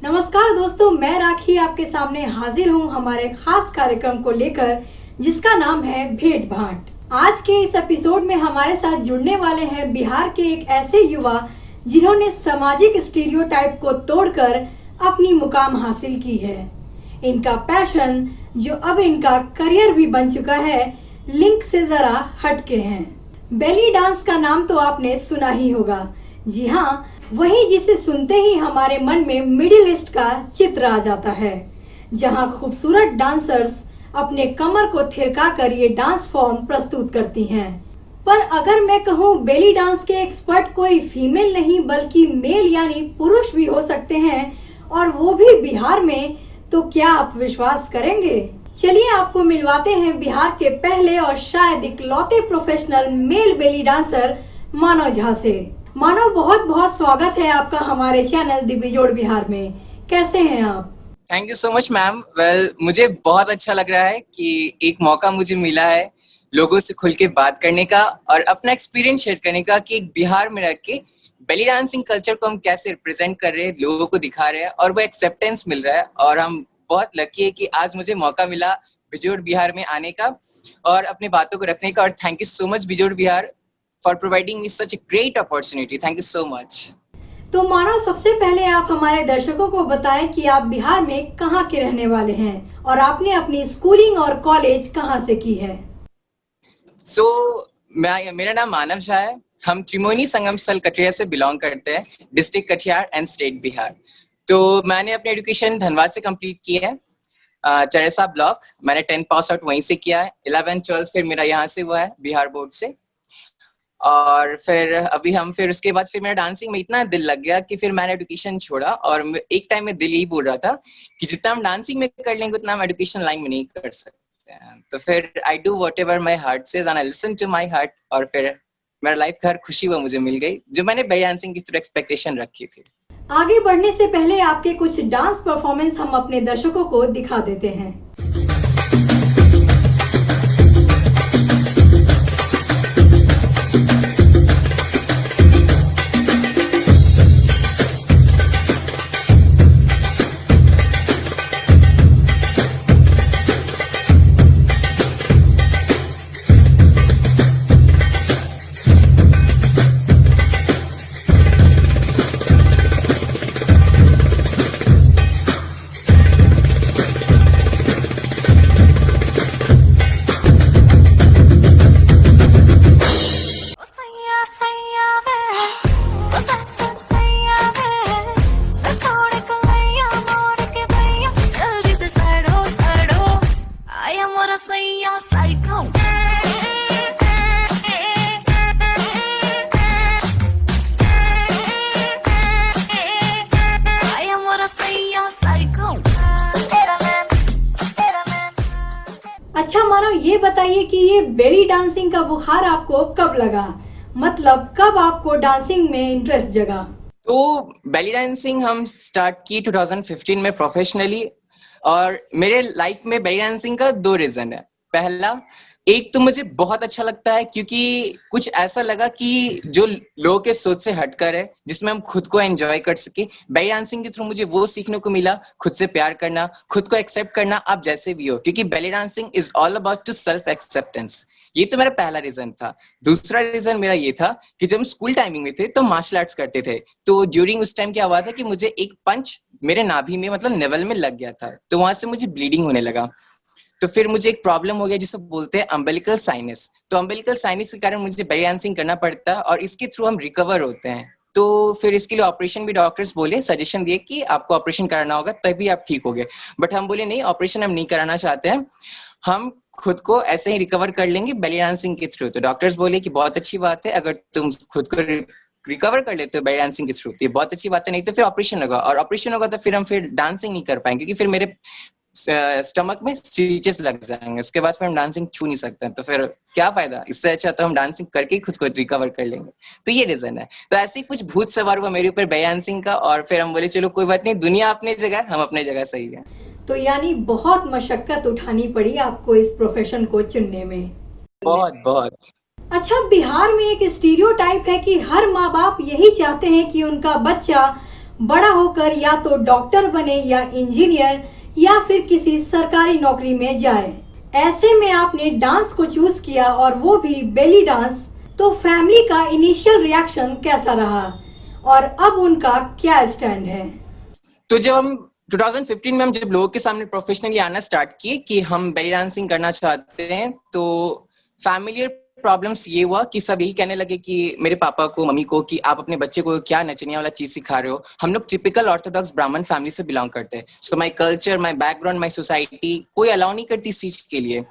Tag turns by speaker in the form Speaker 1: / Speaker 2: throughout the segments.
Speaker 1: नमस्कार दोस्तों, मैं राखी आपके सामने हाजिर हूँ हमारे खास कार्यक्रम को लेकर जिसका नाम है भेंट भाट। आज के इस एपिसोड में हमारे साथ जुड़ने वाले हैं बिहार के एक ऐसे युवा जिन्होंने सामाजिक स्टीरियोटाइप को तोड़कर अपनी मुकाम हासिल की है। इनका पैशन जो अब इनका करियर भी बन चुका है, लिंक से जरा हटके हैं। बेली डांस का नाम तो आपने सुना ही होगा। जी हाँ, वही जिसे सुनते ही हमारे मन में मिडिल ईस्ट का चित्र आ जाता है, जहां खूबसूरत डांसर्स अपने कमर को थिरका कर ये डांस फॉर्म प्रस्तुत करती हैं। पर अगर मैं कहूँ बेली डांस के एक्सपर्ट कोई फीमेल नहीं बल्कि मेल यानी पुरुष भी हो सकते हैं, और वो भी बिहार में, तो क्या आप विश्वास करेंगे? चलिए आपको मिलवाते हैं बिहार के पहले और शायद इकलौते प्रोफेशनल मेल बेली डांसर मानव झा से। मानव, बहुत बहुत स्वागत है आपका हमारे चैनल द बेजोड़ बिहार में। कैसे हैं आप?
Speaker 2: Thank you so much ma'am. मुझे बहुत अच्छा लग रहा है कि एक मौका मुझे मिला है लोगों से खुल के बात करने का और अपना एक्सपीरियंस शेयर करने का कि बिहार में रह के बेली डांसिंग कल्चर को हम कैसे रिप्रेजेंट कर रहे हैं, लोगों को दिखा रहे हैं और वो एक्सेप्टेंस मिल रहा है। और हम बहुत लकी है कि आज मुझे मौका मिला बेजोड़ बिहार में आने का और अपनी बातों को रखने का। और थैंक यू सो मच बेजोड़ Bihar for providing me such a great opportunity. Thank you so much.
Speaker 1: तो मानव, सबसे पहले आप हमारे दर्शकों को बताएं कि आप बिहार में कहाँ के रहने वाले हैं और आपने अपनी स्कूलिंग और कॉलेज कहाँ से की है?
Speaker 2: मेरा नाम मानव झा है। हम त्रिमोनी संगम स्थल कटिहार से बिलोंग करते हैं, district Katihar and state Bihar. तो मैंने अपनी एजुकेशन धनबाद से कंप्लीट की है, चरेसा ब्लॉक। मैंने 10th पास आउट वहीं से किया है। 11th 12th फिर मेरा यहाँ से हुआ है बिहार बोर्ड से। और फिर उसके बाद फिर मेरा डांसिंग में इतना दिल लग गया कि फिर मैंने एजुकेशन छोड़ा। और एक टाइम में दिल यही बोल रहा था कि जितना हम डांसिंग में कर लेंगे उतना हम एजुकेशन लाइन में नहीं कर सकते हैं। तो फिर I do whatever my heart says and I listen to my heart. और फिर मेरा लाइफ का हर खुशी वो मुझे मिल गई जो मैंने बेली डांसिंग की थ्रू एक्सपेक्टेशन रखी थी।
Speaker 1: आगे बढ़ने से पहले आपके कुछ डांस परफॉर्मेंस हम अपने दर्शकों को दिखा देते हैं। अच्छा मानव, ये बताइए कि ये बेली डांसिंग का बुखार आपको कब लगा? मतलब कब आपको डांसिंग में इंटरेस्ट जगा?
Speaker 2: तो बेली डांसिंग हम स्टार्ट की 2015 में प्रोफेशनली। और मेरे लाइफ में बेली डांसिंग का 2 रीजन है। पहला, एक तो मुझे बहुत अच्छा लगता है क्योंकि कुछ ऐसा लगा कि जो लोगों के सोच से हटकर है, जिसमें हम खुद को एंजॉय कर सके। बेली डांसिंग के थ्रू मुझे वो सीखने को मिला, खुद से प्यार करना, खुद को एक्सेप्ट करना, आप जैसे भी हो। क्योंकि belly dancing is all about to self acceptance. ये तो मेरा पहला रीजन था। दूसरा रीजन मेरा ये था कि जब हम स्कूल टाइमिंग में थे तो मार्शल आर्ट्स करते थे। तो ड्यूरिंग उस टाइम क्या हुआ था कि मुझे एक पंच मेरे नाभि में, मतलब नेवल में लग गया था। तो वहां से मुझे ब्लीडिंग होने लगा। तो फिर मुझे एक प्रॉब्लम हो गया जिसे बोलते हैं अम्बिलिकल साइनस। तो अम्बिलिकल साइनस के कारण मुझे बेली डांसिंग करना पड़ता है और इसके थ्रू हम रिकवर होते हैं। तो फिर इसके लिए ऑपरेशन भी डॉक्टर्स बोले, सजेशन दिए कि आपको ऑपरेशन कराना होगा तभी आप ठीक होगे। बट हम बोले नहीं, ऑपरेशन हम नहीं कराना चाहते हैं, हम खुद को ऐसे ही रिकवर कर लेंगे बेली डांसिंग के थ्रू। तो डॉक्टर्स बोले कि बहुत अच्छी बात है, अगर तुम खुद को रिकवर कर लेते हो बेली डांसिंग के थ्रू तो ये बहुत अच्छी बात है, नहीं तो फिर ऑपरेशन होगा। और ऑपरेशन होगा तो फिर हम डांसिंग नहीं कर पाएंगे क्योंकि फिर मेरे स्टमक में स्टिचेस लग जाएंगे। उसके बाद फिर हम डांसिंग छू नहीं सकते हैं। तो फिर क्या फायदा? इससे अच्छा तो हम डांसिंग करके ही खुद को रिकवर कर लेंगे। तो ये रीजन है। तो ऐसे ही कुछ भूत सवार हुआ मेरे ऊपर बेली डांसिंग का। और फिर हम बोले चलो कोई बात नहीं, दुनिया अपनी जगह, हम अपने जगह सही है।
Speaker 1: तो यानी बहुत मशक्कत उठानी पड़ी आपको इस प्रोफेशन को चुनने में।
Speaker 2: बहुत।
Speaker 1: अच्छा, बिहार में एक स्टीरियोटाइप है कि हर माँ बाप यही चाहते हैं कि उनका बच्चा बड़ा होकर या तो डॉक्टर बने या इंजीनियर या फिर किसी सरकारी नौकरी में जाए। ऐसे में आपने डांस को चूज किया और वो भी बेली डांस। तो फैमिली का इनिशियल रिएक्शन कैसा रहा और अब उनका क्या स्टैंड है?
Speaker 2: तो जब हम 2015 में हम जब लोगों के सामने प्रोफेशनली आना स्टार्ट किए कि हम बेली डांसिंग करना चाहते हैं, तो फैमिलियर प्रॉब्लम्स ये हुआ कि सब यही कहने लगे कि मेरे पापा को, मम्मी को, कि आप अपने बच्चे को क्या नचनिया वाला चीज सिखा रहे हो। हम लोग टिपिकल ऑर्थोडॉक्स ब्राह्मण फैमिली से बिलोंग करते हैं, so my culture, my background, my society कोई अलाउ नहीं करती इस चीज के लिए।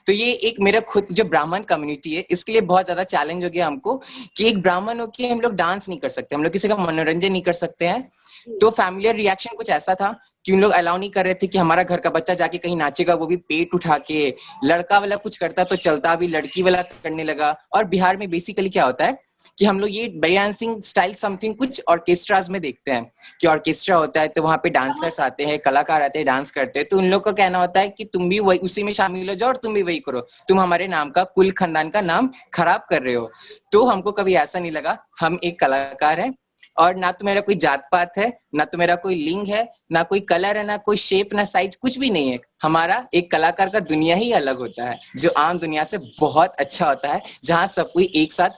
Speaker 2: तो ये एक मेरा खुद जो ब्राह्मण कम्युनिटी है, इसके लिए बहुत ज्यादा चैलेंज हो गया हमको कि एक ब्राह्मण हो के हम लोग डांस नहीं कर सकते, हम लोग किसी का मनोरंजन नहीं कर सकते हैं। तो फैमिलियर रिएक्शन कुछ ऐसा था कि उन लोग अलाउ नहीं कर रहे थे कि हमारा घर का बच्चा जाके कहीं नाचेगा, वो भी पेट उठा के। लड़का वाला कुछ करता तो चलता, भी लड़की वाला करने लगा। और बिहार में बेसिकली क्या होता है कि हम लोग ये बेली डांसिंग स्टाइल समथिंग कुछ ऑर्केस्ट्राज में देखते हैं कि ऑर्केस्ट्रा होता है तो वहां पे डांसर्स आते हैं, कलाकार आते हैं, डांस करते हैं। तो उन लोग का कहना होता है कि तुम भी वही उसी में शामिल हो जाओ और तुम भी वही करो, तुम हमारे नाम का, कुल खानदान का नाम खराब कर रहे हो। तो हमको कभी ऐसा नहीं लगा, हम एक कलाकार हैं और ना तो मेरा कोई जात पात है, ना तो मेरा कोई लिंग है, ना कोई कलर है, ना कोई शेप, ना साइज, कुछ भी नहीं है। हमारा एक कलाकार का दुनिया ही अलग होता है जो आम दुनिया से बहुत अच्छा होता है, जहाँ सब कोई एक साथ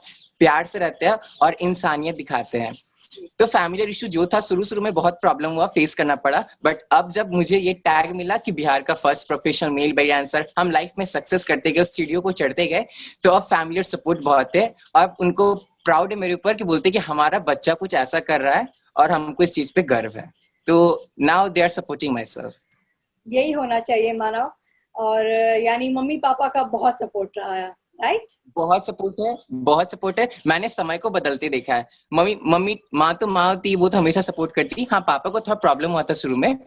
Speaker 2: प्यार से रहते हैं और इंसानियत दिखाते हैं। तो फैमिली इशू जो था शुरू में बहुत प्रॉब्लम हुआ, फेस करना पड़ा। बट अब जब मुझे ये टैग मिला कि बिहार का फर्स्ट प्रोफेशनल मेल बेली डांसर, हम लाइफ में सक्सेस करते गए, उस सीढ़ियों को चढ़ते गए, तो अब फैमिली सपोर्ट बहुत है। अब उनको प्राउड है मेरे ऊपर कि बोलते कि हमारा बच्चा कुछ ऐसा कर रहा है और हमको इस चीज पे गर्व है। तो now they are supporting myself.
Speaker 3: यही होना चाहिए मानव। और यानी मम्मी पापा का बहुत सपोर्ट रहा है, राइट?
Speaker 2: बहुत सपोर्ट है, बहुत सपोर्ट है। मैंने समय को बदलते देखा है। मम्मी माँ तो माँ होती, वो तो हमेशा सपोर्ट करती थी। हाँ, पापा को थोड़ा प्रॉब्लम हुआ था शुरू में,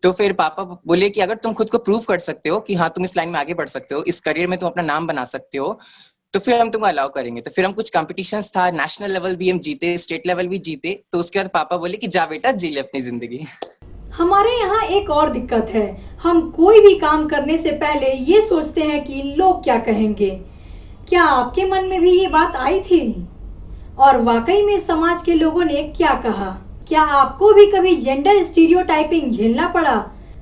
Speaker 2: तो फिर पापा बोले कि अगर तुम खुद को प्रूव कर सकते हो कि हाँ तुम इस लाइन में आगे बढ़ सकते हो, इस करियर में तुम अपना नाम बना सकते हो, तो फिर हम तुमको अलाउ करेंगे। तो फिर हम कुछ कॉम्पिटिशन्स था, नेशनल लेवल भी हम जीते, स्टेट लेवल भी जीते। तो उसके बाद पापा बोले कि जा बेटा जी ले अपनी जिंदगी।
Speaker 1: हमारे यहाँ एक और दिक्कत है, हम कोई भी काम करने से पहले ये सोचते हैं कि लोग क्या कहेंगे। क्या आपके मन में भी ये बात आई थी? और वाकई में समाज के लोगों ने क्या कहा? क्या आपको भी कभी जेंडर स्टीरियोटाइपिंग झेलना पड़ा?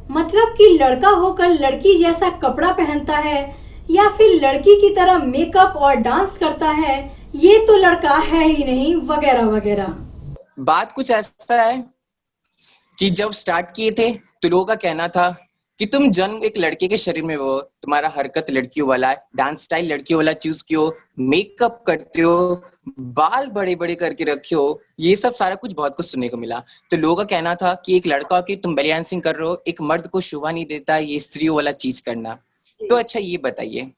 Speaker 1: मतलब कि लड़का होकर लड़की जैसा कपड़ा पहनता है या फिर लड़की की तरह मेकअप और डांस करता है, ये तो लड़का है ही नहीं, वगैरह वगैरह।
Speaker 2: बात कुछ ऐसा है कि जब स्टार्ट किए थे तो लोगों का कहना था कि तुम जन्म एक लड़के के शरीर में हो, तुम्हारा हरकत लड़कियों वाला है, डांस स्टाइल लड़कियों वाला चूज कियो, मेकअप करते हो, बाल बड़े बड़े करके रखे हो, ये सब सारा कुछ बहुत कुछ सुनने को मिला। तो लोगों का कहना था कि एक लड़का हो कि तुम बेली डांसिंग कर रहे हो, एक मर्द को शोभा नहीं देता ये स्त्रियों वाला चीज करना। तो अच्छा ये बताइए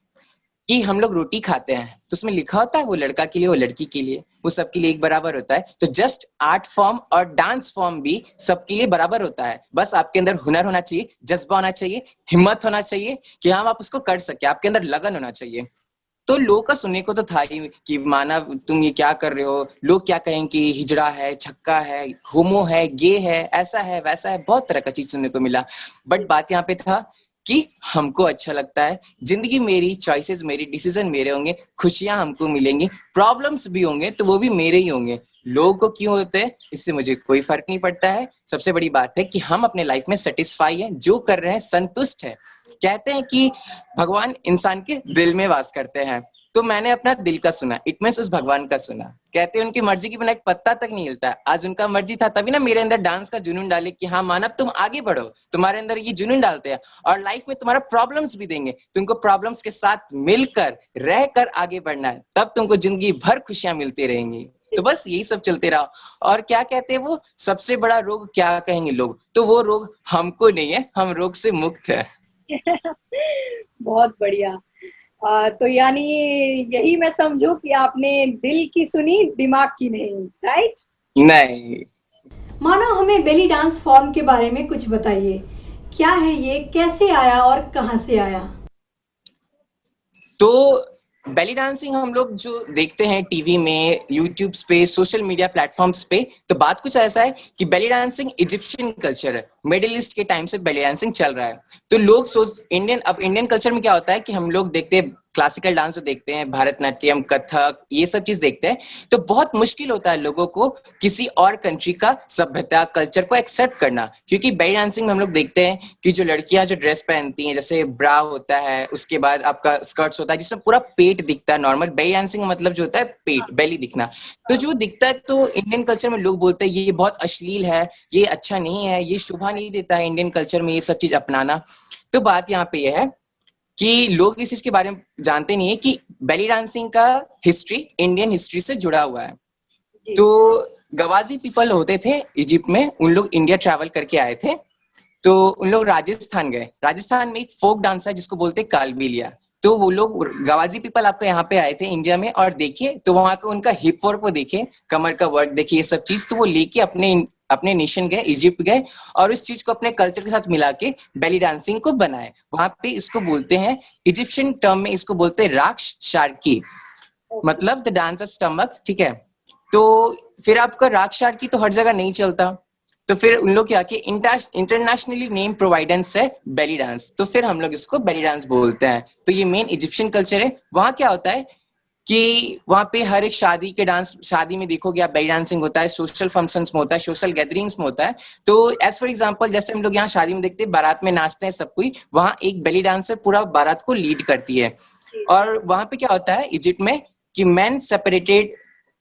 Speaker 2: कि हम लोग रोटी खाते हैं तो उसमें लिखा होता है वो लड़का के लिए, वो लड़की के लिए, वो सबके लिए एक बराबर होता है। तो जस्ट आर्ट फॉर्म और डांस फॉर्म भी सबके लिए बराबर होता है। बस आपके अंदर हुनर होना चाहिए, जज्बा होना चाहिए, हिम्मत होना चाहिए कि हम आप उसको कर सके, आपके अंदर लगन होना चाहिए। तो लोग का सुनने को तो था ही कि मानव तुम ये क्या कर रहे हो, लोग क्या कहेंगे, हिजड़ा है, छक्का है, होमो है, गे है, ऐसा है वैसा है, बहुत तरह का चीज सुनने को मिला। बट बात यहाँ पे था कि हमको अच्छा लगता है, जिंदगी मेरी, चॉइसेस मेरी, डिसीजन मेरे होंगे, खुशियां हमको मिलेंगी, प्रॉब्लम्स भी होंगे तो वो भी मेरे ही होंगे। लोगों को क्यों होते हैं इससे मुझे कोई फर्क नहीं पड़ता है। सबसे बड़ी बात है कि हम अपने लाइफ में सेटिस्फाई हैं, जो कर रहे हैं संतुष्ट है। कहते हैं कि भगवान इंसान के दिल में वास करते हैं, तो मैंने अपना दिल का सुना, इट मींस उस भगवान का सुना। कहते हैं उनकी मर्जी के बिना एक पत्ता तक नहीं हिलता। आज उनका मर्जी था तभी ना मेरे अंदर डांस का जुनून डाले कि हाँ मानव तुम आगे बढ़ो, तुम्हारे अंदर ये जुनून डालते हैं और लाइफ में तुम्हारा प्रॉब्लम्स भी देंगे, तुमको प्रॉब्लम्स के साथ मिलकर रहकर आगे बढ़ना है, तब तुमको जिंदगी भर खुशियां मिलती रहेंगी। तो बस यही सब चलते रहा। और क्या कहते हैं वो, सबसे बड़ा रोग क्या कहेंगे लोग, तो वो रोग हमको नहीं है, हम रोग से मुक्त है।
Speaker 3: बहुत बढ़िया। तो यानी यही मैं समझू कि आपने दिल की सुनी, दिमाग की नहीं, राइट?
Speaker 2: नहीं।
Speaker 1: मानो हमें बेली डांस फॉर्म के बारे में कुछ बताइए। क्या है ये, कैसे आया और कहां से आया?
Speaker 2: तो बेली डांसिंग हम लोग जो देखते हैं टीवी में, यूट्यूब पे, सोशल मीडिया प्लेटफॉर्म्स पे, तो बात कुछ ऐसा है कि बेली डांसिंग इजिप्शियन कल्चर है, मिडिल ईस्ट के टाइम से बेली डांसिंग चल रहा है। तो लोग सोच अब इंडियन कल्चर में क्या होता है कि हम लोग देखते हैं क्लासिकल डांस जो देखते हैं, भारतनाट्यम, कथक, ये सब चीज देखते हैं, तो बहुत मुश्किल होता है लोगों को किसी और कंट्री का सभ्यता, कल्चर को एक्सेप्ट करना। क्योंकि बेली डांसिंग में हम लोग देखते हैं कि जो लड़कियां जो ड्रेस पहनती हैं, जैसे ब्रा होता है, उसके बाद आपका स्कर्ट्स होता है जिसमें पूरा पेट दिखता है। नॉर्मल बेली डांसिंग का मतलब जो होता है पेट, बेली दिखना, तो जो दिखता है, तो इंडियन कल्चर में लोग बोलते हैं ये बहुत अश्लील है, ये अच्छा नहीं है, ये शोभा नहीं देता है इंडियन कल्चर में ये सब चीज अपनाना। तो बात यहाँ पे ये है कि लोग इस चीज के बारे में जानते नहीं है कि बेली डांसिंग का हिस्ट्री इंडियन हिस्ट्री से जुड़ा हुआ है।
Speaker 3: जी।
Speaker 2: तो गवाजी पीपल होते थे इजिप्ट में, उन लोग इंडिया ट्रैवल करके आए थे, तो उन लोग राजस्थान गए। राजस्थान में एक फोक डांस है जिसको बोलते हैं कालबेलिया। तो वो लोग गवाजी पीपल आपको यहाँ पे आए थे इंडिया में, और देखिए तो वहां का उनका हिप वर्क को देखे, कमर का वर्क देखिए, ये सब चीज, तो वो लेके अपने अपने नेशन गए, इजिप्ट गए, और इस चीज को अपने कल्चर के साथ मिला के बेली डांसिंग को बनाए। वहां पे इसको बोलते हैं, इजिप्शियन टर्म में इसको बोलते हैं राक्श शार्की, मतलब द डांस ऑफ स्टमक, ठीक है। तो फिर आपका राक्श शार्की तो हर जगह नहीं चलता, तो फिर उन लोग क्या किए, इंटरनेशनली नेम प्रोवाइडेंस है बेली डांस, तो फिर हम लोग इसको बेली डांस बोलते हैं। तो ये मेन इजिप्शियन कल्चर है। वहां क्या होता है कि वहां पे हर एक शादी के डांस, शादी में देखोगे आप बेली डांसिंग होता है, सोशल फंक्शंस में होता है, सोशल गैदरिंग्स में होता है। तो एज फॉर एग्जांपल, जैसे हम लोग यहाँ शादी में देखते हैं, बारात में नाचते हैं सब कोई, वहां एक बेली डांसर पूरा बारात को लीड करती है। और वहां पे क्या होता है इजिप्ट में कि मैन सेपरेटेड,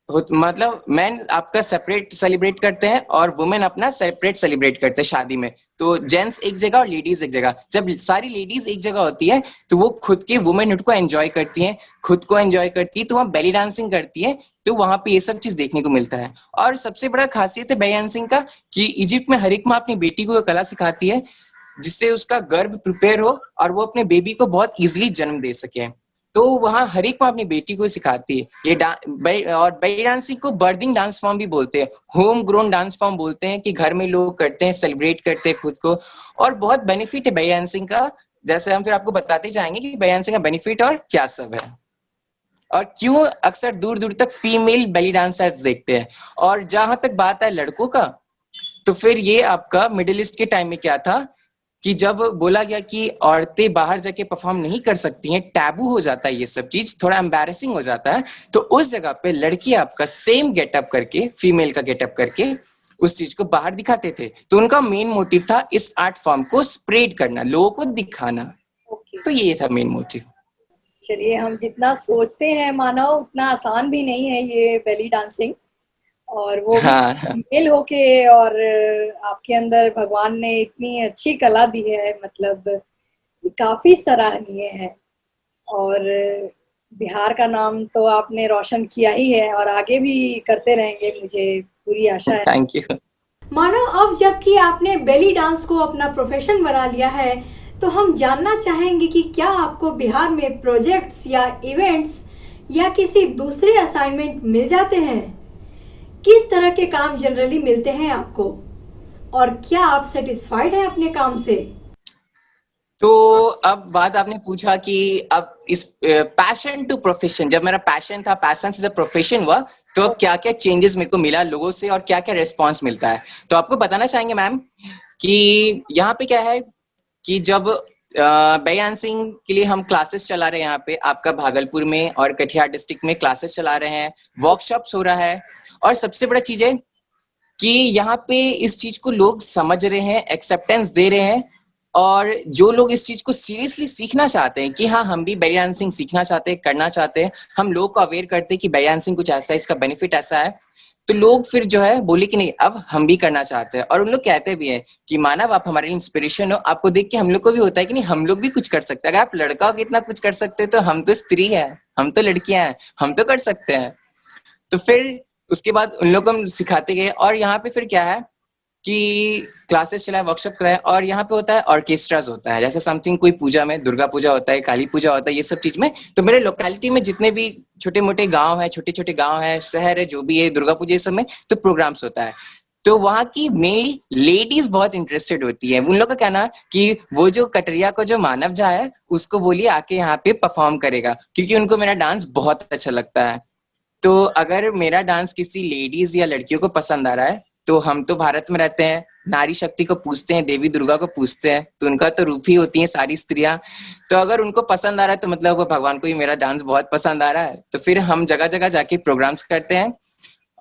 Speaker 2: मतलब मैन आपका सेपरेट सेलिब्रेट करते हैं और वुमेन अपना सेपरेट सेलिब्रेट करते हैं शादी में। तो जेंट्स एक जगह और लेडीज एक जगह। जब सारी लेडीज एक जगह होती है तो वो खुद के वुमेनहुड को एंजॉय करती हैं, खुद को एंजॉय करती है, तो वहाँ बेली डांसिंग करती है। तो वहां पे ये सब चीज देखने को मिलता है। और सबसे बड़ा खासियत है बेली डांसिंग का कि इजिप्ट में हर एक माँ अपनी बेटी को कला सिखाती है जिससे उसका गर्भ प्रिपेयर हो और वो अपने बेबी को बहुत इजीली जन्म दे सके। तो वहाँ हर एक माँ अपनी बेटी को सिखाती है ये और बेली डांसिंग को बर्थिंग डांस फॉर्म भी बोलते हैं, होम ग्रोन डांस फॉर्म बोलते हैं, कि घर में लोग करते हैं, सेलिब्रेट करते हैं खुद को। और बहुत बेनिफिट है बेली डांसिंग का, जैसे हम फिर आपको बताते जाएंगे कि बेली डांसिंग का बेनिफिट और क्या सब है, और क्यों अक्सर दूर दूर तक फीमेल बेली डांसर्स देखते हैं। और जहां तक बात है लड़कों का, तो फिर ये आपका मिडिल ईस्ट के टाइम में क्या था कि जब बोला गया कि औरतें बाहर जाके परफॉर्म नहीं कर सकती हैं, टैबू हो जाता है, ये सब चीज थोड़ा एम्बैरेसिंग हो जाता है, तो उस जगह पे लड़की आपका सेम गेटअप करके, फीमेल का गेटअप करके उस चीज को बाहर दिखाते थे। तो उनका मेन मोटिव था इस आर्ट फॉर्म को स्प्रेड करना, लोगों को दिखाना। तो ये था मेन मोटिव।
Speaker 3: चलिए, हम जितना सोचते हैं मानव उतना आसान भी नहीं है ये बेली डांसिंग, और वो
Speaker 2: हाँ,
Speaker 3: मेल होके, और आपके अंदर भगवान ने इतनी अच्छी कला दी है, मतलब काफी सराहनीय है। और बिहार का नाम तो आपने रोशन किया ही है और आगे भी करते रहेंगे, मुझे पूरी आशा है।
Speaker 2: Thank you.
Speaker 1: मानो अब जबकि आपने बेली डांस को अपना प्रोफेशन बना लिया है, तो हम जानना चाहेंगे कि क्या आपको बिहार में प्रोजेक्ट्स या इवेंट्स या किसी दूसरे असाइनमेंट मिल जाते हैं? किस तरह के काम जनरली मिलते हैं आपको, और क्या आप सेटिस्फाइड हैं अपने काम से?
Speaker 2: तो अब बात आपने पूछा कि अब इस पैशन टू प्रोफेशन, जब मेरा पैशन था, पैशन से जब प्रोफेशन हुआ, तो अब क्या क्या चेंजेस मेरे को मिला लोगों से और क्या क्या रिस्पांस मिलता है, तो आपको बताना चाहेंगे मैम कि यहाँ पे क्या है कि जब बेली डांसिंग के लिए हम क्लासेस चला रहे हैं यहाँ पे आपका भागलपुर में और कटिहार डिस्ट्रिक्ट में क्लासेस चला रहे हैं, वर्कशॉप्स हो रहा है, और सबसे बड़ा चीज है कि यहाँ पे इस चीज को लोग समझ रहे हैं, एक्सेप्टेंस दे रहे हैं, और जो लोग इस चीज को सीरियसली सीखना चाहते हैं कि हाँ हम भी बेली डांसिंग सीखना चाहते हैं, करना चाहते हैं, हम लोग को अवेयर करते हैं कि बेली डांसिंग कुछ ऐसा है, इसका बेनिफिट ऐसा है, तो लोग फिर जो है बोले कि नहीं अब हम भी करना चाहते हैं। और उन लोग कहते भी हैं कि मानव आप हमारे इंस्पिरेशन हो, आपको देख के हम लोग को भी होता है कि नहीं हम लोग भी कुछ कर सकते हैं, अगर आप लड़का हो कितना कुछ कर सकते हैं, तो हम तो स्त्री है, हम तो लड़कियां हैं, हम तो कर सकते हैं। तो फिर उसके बाद उन लोग को हम सिखाते गए, और यहाँ पे फिर क्या है कि क्लासेस चलाए, वर्कशॉप कराए, और यहाँ पे होता है ऑर्केस्ट्राज होता है, जैसे समथिंग कोई पूजा में, दुर्गा पूजा होता है, काली पूजा होता है, ये सब चीज में। तो मेरे लोकेलिटी में जितने भी छोटे मोटे गांव है, छोटे छोटे गांव है, शहर है, जो भी है, दुर्गा पूजा ये सब में तो प्रोग्राम्स होता है। तो वहाँ की मेनली लेडीज बहुत इंटरेस्टेड होती है। उन लोग का कहना है कि वो जो कटरिया को जो मानव झा है उसको बोलिए आके यहाँ पे परफॉर्म करेगा, क्योंकि उनको मेरा डांस बहुत अच्छा लगता है। तो अगर मेरा डांस किसी लेडीज या लड़कियों को पसंद आ रहा है, तो हम तो भारत में रहते हैं, नारी शक्ति को पूजते हैं, देवी दुर्गा को पूजते हैं, तो उनका तो रूप ही होती है सारी स्त्रियां। तो अगर उनको पसंद आ रहा है तो मतलब वो भगवान को ही मेरा डांस बहुत पसंद आ रहा है। तो फिर हम जगह जगह जाके प्रोग्राम्स करते हैं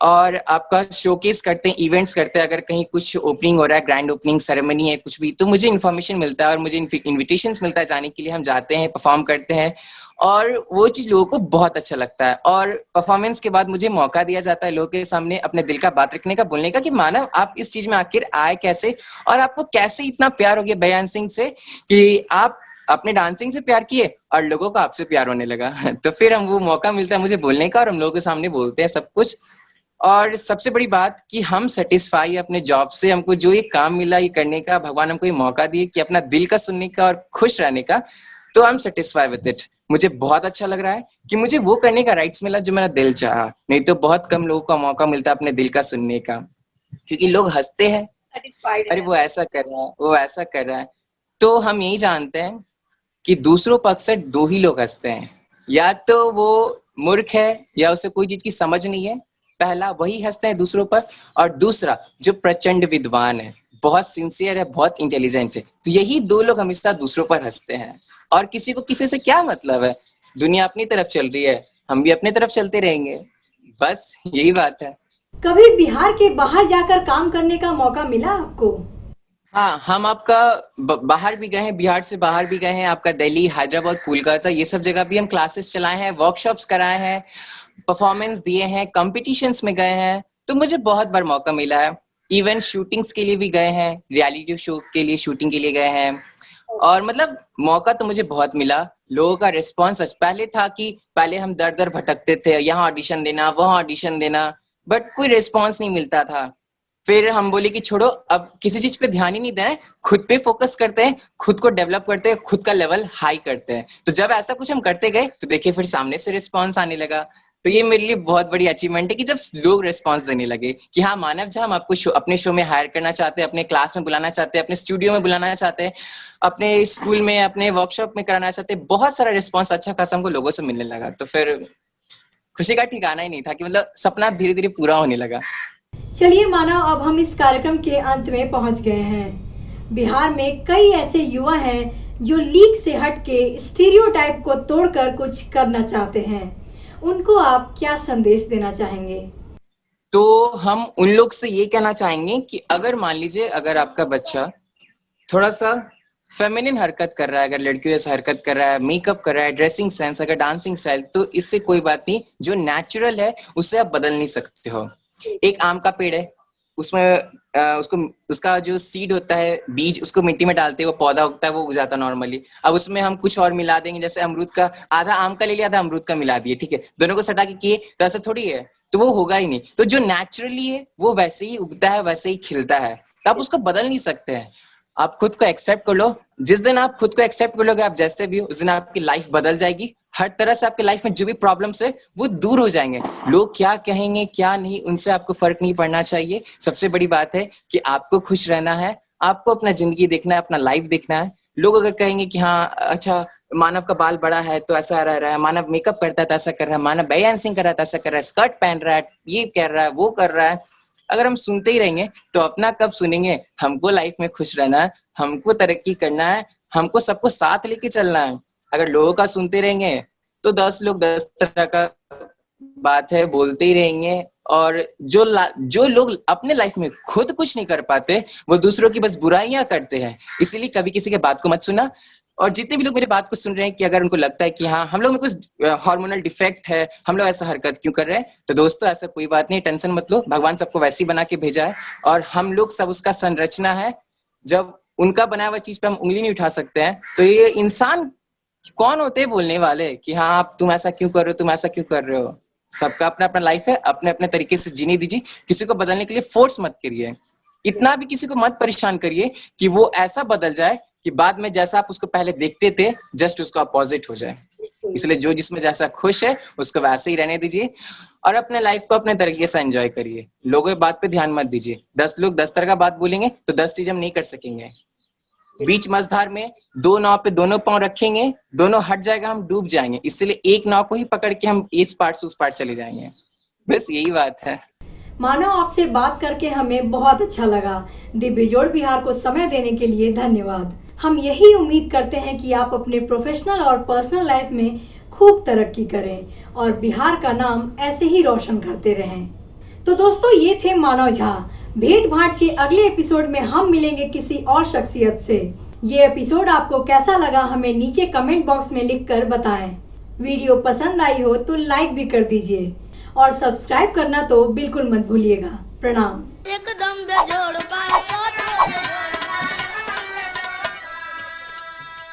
Speaker 2: और आपका शोकेस करते हैं, इवेंट्स करते हैं। अगर कहीं कुछ ओपनिंग हो रहा है, ग्रैंड ओपनिंग सेरेमनी है, कुछ भी, तो मुझे इन्फॉर्मेशन मिलता है और मुझे इन्विटेशंस मिलता है जाने के लिए। हम जाते हैं, परफॉर्म करते हैं और वो चीज लोगों को बहुत अच्छा लगता है। और परफॉर्मेंस के बाद मुझे मौका दिया जाता है लोगों के सामने अपने दिल का बात रखने का, बोलने का कि मानव आप इस चीज में आखिर आए कैसे और आपको कैसे इतना प्यार हो गया बयान सिंह से कि आप अपने डांसिंग से प्यार किए और लोगों को आपसे प्यार होने लगा। तो फिर हम वो मौका मिलता है मुझे बोलने का और हम लोगों के सामने बोलते हैं सब कुछ। और सबसे बड़ी बात कि हम सेटिस्फाई अपने जॉब से, हमको जो ये काम मिला ये करने का, भगवान हमको ये मौका दिए कि अपना दिल का सुनने का और खुश रहने का, तो I am satisfy with it. मुझे बहुत अच्छा लग रहा है कि मुझे वो करने का राइट्स मिला जो मेरा दिल चाहा। नहीं तो बहुत कम लोगों को मौका मिलता है अपने दिल का सुनने का, क्योंकि लोग हंसते हैं,
Speaker 3: सेटिस्फाइड
Speaker 2: अरे वो ऐसा कर रहा है, वो ऐसा कर रहा है। तो हम यही जानते हैं कि दूसरों पर अक्सर दो ही लोग हंसते हैं, या तो वो मूर्ख है या उसे कोई चीज की समझ नहीं है, पहला वही हंसते हैं दूसरों पर, और दूसरा जो प्रचंड विद्वान है, बहुत सिंसियर है, बहुत इंटेलिजेंट है, तो यही दो लोग हमेशा दूसरों पर हंसते हैं। और किसी को किसी से क्या मतलब है, दुनिया अपनी तरफ चल रही है, हम भी अपनी तरफ चलते रहेंगे, बस यही बात है।
Speaker 1: कभी बिहार के बाहर जाकर काम करने का मौका मिला आपको?
Speaker 2: हाँ, हम आपका बाहर भी गए हैं, बिहार से बाहर भी गए हैं, आपका दिल्ली, हैदराबाद, कोलकाता, ये सब जगह भी हम क्लासेस चलाए हैं, वर्कशॉप्स कराए हैं, परफॉर्मेंस दिए हैं, कॉम्पिटिशन्स में गए हैं। तो मुझे बहुत बार मौका मिला है। इवन शूटिंग्स के लिए भी गए हैं, रियलिटी शो के लिए शूटिंग के लिए गए हैं। और मतलब मौका तो मुझे बहुत मिला। लोगों का रिस्पॉन्स पहले था कि पहले हम दर दर भटकते थे, यहाँ ऑडिशन देना, वहाँ ऑडिशन देना, बट कोई रिस्पॉन्स नहीं मिलता था। फिर हम बोले कि छोड़ो, अब किसी चीज पे ध्यान ही नहीं देना है, खुद पे फोकस करते हैं, खुद को डेवलप करते हैं, खुद का लेवल हाई करते हैं। तो जब ऐसा कुछ हम करते गए तो देखिए फिर सामने से रिस्पांस आने लगा। तो ये मेरे लिए बहुत बड़ी अचीवमेंट है कि जब लोग रिस्पांस देने लगे कि हाँ मानव जी, हम आपको अपने शो में हायर करना चाहते हैं, अपने क्लास में बुलाना चाहते हैं, अपने स्टूडियो में बुलाना चाहते हैं, अपने स्कूल में, अपने वर्कशॉप में कराना चाहते हैं। बहुत सारा रिस्पॉन्स अच्छा खासा हमको लोगों से मिलने लगा। तो फिर खुशी का ठिकाना ही नहीं था कि मतलब सपना धीरे धीरे पूरा होने लगा।
Speaker 1: चलिए मानव, अब हम इस कार्यक्रम के अंत में पहुंच गए हैं। बिहार में कई ऐसे युवा हैं जो लीग से हटके स्टीरियोटाइप को तोड़कर कुछ करना चाहते हैं। उनको आप क्या संदेश देना चाहेंगे?
Speaker 2: तो हम उन लोग से ये कहना चाहेंगे कि अगर मान लीजिए अगर आपका बच्चा थोड़ा सा फेमिनिन हरकत कर रहा है, अगर लड़कियों जैसा हरकत कर रहा है, मेकअप कर रहा है, ड्रेसिंग सेंस, अगर डांसिंग स्टाइल, तो इससे कोई बात नहीं। जो नेचुरल है उसे आप बदल नहीं सकते हो। एक आम का पेड़ है, उसमें उसको उसका जो सीड होता है, बीज, उसको मिट्टी में डालते हैं, वो पौधा उगता है, वो उग जाता है नॉर्मली। अब उसमें हम कुछ और मिला देंगे, जैसे अमरूद का, आधा आम का ले लिया, आधा अमरूद का मिला दिए, ठीक है, दोनों को सटा के किए, तो ऐसा थोड़ी है, तो वो होगा ही नहीं। तो जो नेचुरली है वो वैसे ही उगता है, वैसे ही खिलता है, तो आप उसको बदल नहीं सकते हैं। आप खुद को एक्सेप्ट कर लो। जिस दिन आप खुद को एक्सेप्ट कर लोगे, आप जैसे भी हो, उस दिन आपकी लाइफ बदल जाएगी। हर तरह से आपकी लाइफ में जो भी प्रॉब्लम्स है वो दूर हो जाएंगे। लोग क्या कहेंगे क्या नहीं, उनसे आपको फर्क नहीं पड़ना चाहिए। सबसे बड़ी बात है कि आपको खुश रहना है, आपको अपना जिंदगी देखना है, अपना लाइफ देखना है। लोग अगर कहेंगे कि हाँ अच्छा मानव का बाल बड़ा है तो ऐसा रह रहा है, मानव मेकअप करता है तो ऐसा कर रहा है, मानव बयान सिंह कर रहा है तो ऐसा कर रहा है, स्कर्ट पहन रहा है, ये कर रहा है, वो कर रहा है, अगर हम सुनते ही रहेंगे तो अपना कब सुनेंगे। हमको लाइफ में खुश रहना है, हमको तरक्की करना है, हमको सबको साथ लेके चलना है। अगर लोगों का सुनते रहेंगे तो 10 लोग 10 तरह का बात है बोलते ही रहेंगे। और जो लोग अपने लाइफ में खुद कुछ नहीं कर पाते वो दूसरों की बस बुराइयां करते हैं। इसीलिए कभी किसी के बात को मत सुना। और जितने भी लोग मेरी बात को सुन रहे हैं कि अगर उनको लगता है कि हाँ हम लोग में कुछ हार्मोनल डिफेक्ट है, हम लोग ऐसा हरकत क्यों कर रहे हैं, तो दोस्तों ऐसा कोई बात नहीं, टेंशन मत लो। भगवान सबको वैसे ही बना के भेजा है और हम लोग सब उसका संरचना है। जब उनका बनाया हुआ चीज पे हम उंगली नहीं उठा सकते हैं तो ये इंसान कौन होते हैं बोलने वाले कि हाँ आप तुम ऐसा क्यों कर रहे हो, तुम ऐसा क्यों कर रहे हो। सबका अपना अपना लाइफ है, अपने अपने तरीके से जीने दीजिए। किसी को बदलने के लिए फोर्स मत करिए, इतना भी किसी को मत परेशान करिए कि वो ऐसा बदल जाए कि बाद में जैसा आप उसको पहले देखते थे जस्ट उसका अपोजिट हो जाए। इसलिए जो जिसमें जैसा खुश है उसको वैसे ही रहने दीजिए और अपने लाइफ को अपने तरीके से एंजॉय करिए। लोगों की बात पे ध्यान मत दीजिए। 10 लोग 10 तरह का बात बोलेंगे तो 10 चीज हम नहीं कर सकेंगे। बीच मझधार में 2 नाव पे दोनों पांव रखेंगे, दोनों हट जाएगा, हम डूब जाएंगे। इसलिए एक नाव को ही पकड़ के हम इस पार से उस पार चले जाएंगे। बस यही बात है।
Speaker 1: मानव आपसे बात करके हमें बहुत अच्छा लगा। दी बेजोड़ बिहार को समय देने के लिए धन्यवाद। हम यही उम्मीद करते हैं कि आप अपने प्रोफेशनल और पर्सनल लाइफ में खूब तरक्की करें और बिहार का नाम ऐसे ही रोशन करते रहें। तो दोस्तों, ये थे मानव झा। भेंट भाट के अगले एपिसोड में हम मिलेंगे किसी और शख्सियत से। ये एपिसोड आपको कैसा लगा हमें नीचे कमेंट बॉक्स में लिखकर बताएं। वीडियो पसंद आई हो तो लाइक भी कर दीजिए और सब्सक्राइब करना तो बिल्कुल मत भूलिएगा। प्रणाम।
Speaker 4: एकदम बेजोड़